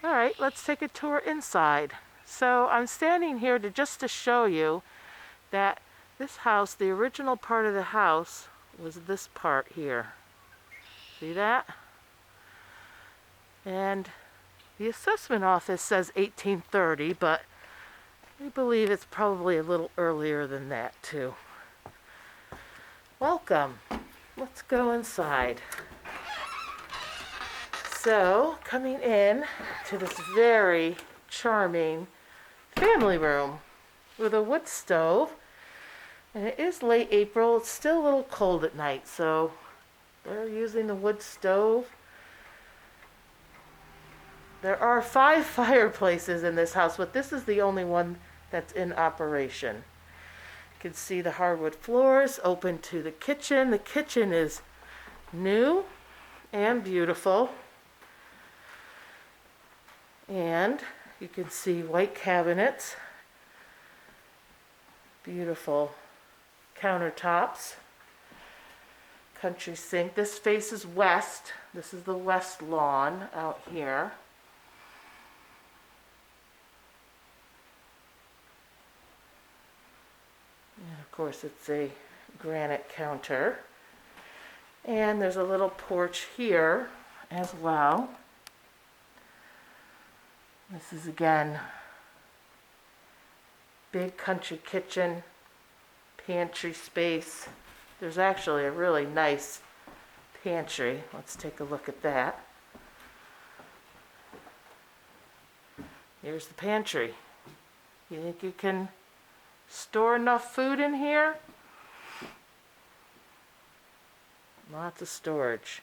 All right, let's take a tour inside. So I'm standing here just to show you that this house, the original part of the house, was this part here. See that? And the assessment office says 1830, but we believe it's probably a little earlier than that too. Welcome. Let's go inside. So, coming in to this very charming family room with a wood stove. And it is late April. It's still a little cold at night, so they're using the wood stove. There are 5 fireplaces in this house, but this is the only one that's in operation. You can see the hardwood floors open to the kitchen. The kitchen is new and beautiful. And you can see white cabinets, beautiful countertops, country sink. This faces west. This is the west lawn out here. And of course it's a granite counter. And there's a little porch here as well. This is again big country kitchen, pantry space. There's actually a really nice pantry. Let's take a look at that. Here's the pantry. You think you can store enough food in here? Lots of storage.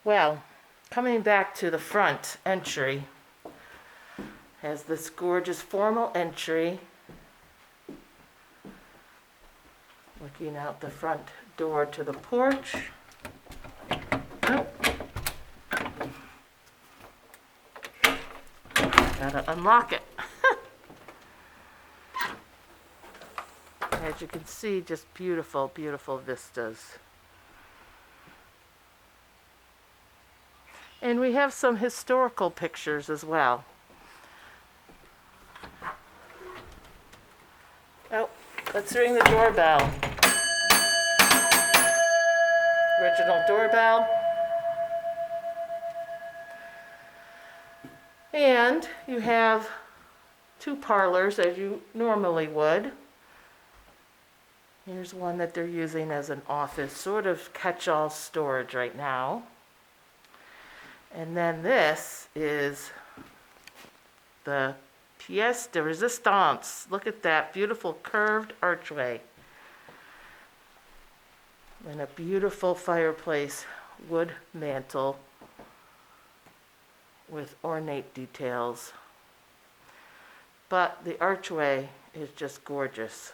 Well, coming back to the front entry, has this gorgeous formal entry. Looking out the front door to the porch. Oh. Gotta unlock it. As you can see, just beautiful, beautiful vistas. And we have some historical pictures as well. Oh, let's ring the doorbell. Original doorbell. And you have 2 parlors as you normally would. Here's one that they're using as an office, sort of catch-all storage right now. And then this is the pièce de résistance. Look at that beautiful curved archway. And a beautiful fireplace, wood mantel with ornate details. But the archway is just gorgeous.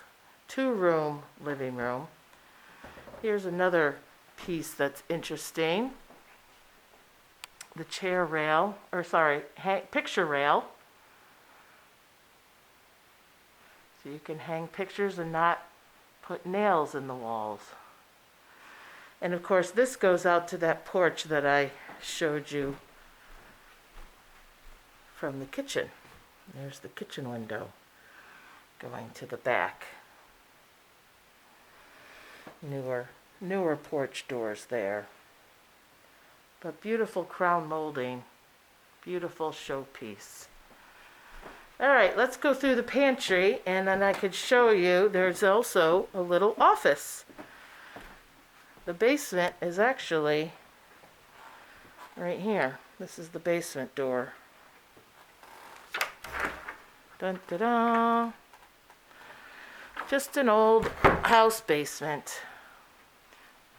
2-room living room. Here's another piece that's interesting. The chair rail, picture rail. So you can hang pictures and not put nails in the walls. And of course this goes out to that porch that I showed you from the kitchen. There's the kitchen window going to the back. Newer porch doors there. But beautiful crown molding, beautiful showpiece. All right, let's go through the pantry, and then I could show you there's also a little office. The basement is actually right here. This is the basement door. Dun, da, da. Just an old house basement.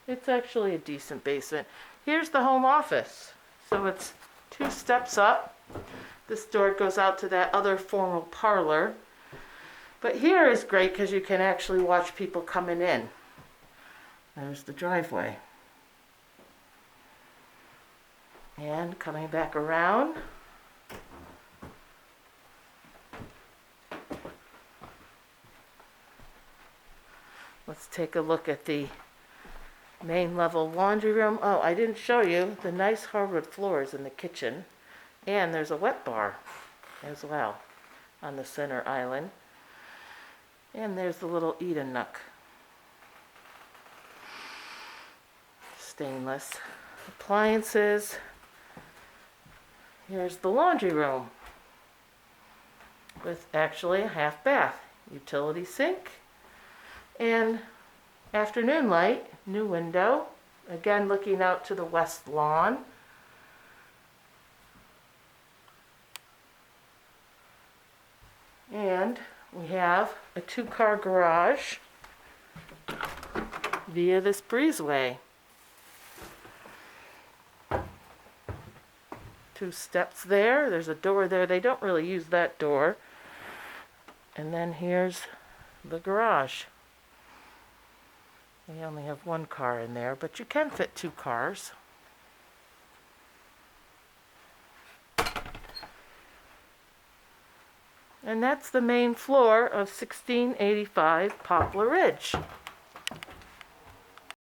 It's actually a decent basement. Here's the home office. So it's 2 steps up. This door goes out to that other formal parlor. But here is great because you can actually watch people coming in. There's the driveway. And coming back around. Let's take a look at the main level laundry room. Oh, I didn't show you the nice hardwood floors in the kitchen. And there's a wet bar as well on the center island. And there's the little eat-in nook. Stainless. Appliances. Here's the laundry room with actually a half bath, utility sink, and afternoon light, new window, again looking out to the west lawn. And we have a 2-car garage via this breezeway. 2 steps there. There's a door there. They don't really use that door. And then here's the garage. We only have 1 car in there, but you can fit 2 cars. And that's the main floor of 1685 Poplar Ridge.